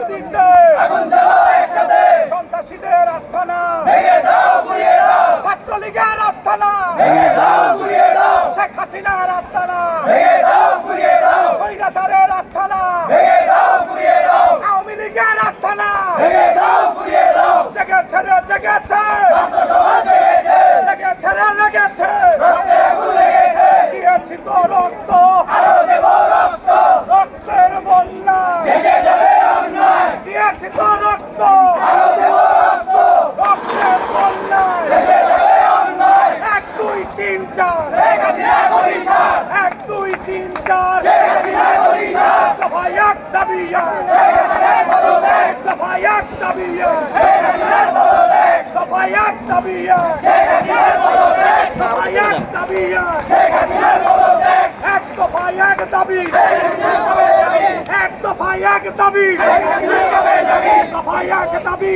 দিতে সন্ত্রাসীদের আস্তানা ছাত্রলীগের আস্তানা শেখ হাসিনার আস্তানা স্বৈরাচারের আস্তানা আওয়ামী লীগের আস্তানা জেগেছে রে জেগেছে লেগেছে রে লেগেছে দিয়েছি তো রক্ত রক্তের বন্যা দিয়েছি তো রক্ত রক্তের বন্যা 1 2 3 4 1 2 3 4 দফা এক দাবি দফা এক দাবি দফা এক দাবি দফা এক দাবি এক দফা এক দাবি এক দফা এক দাবি দফা এক দাবি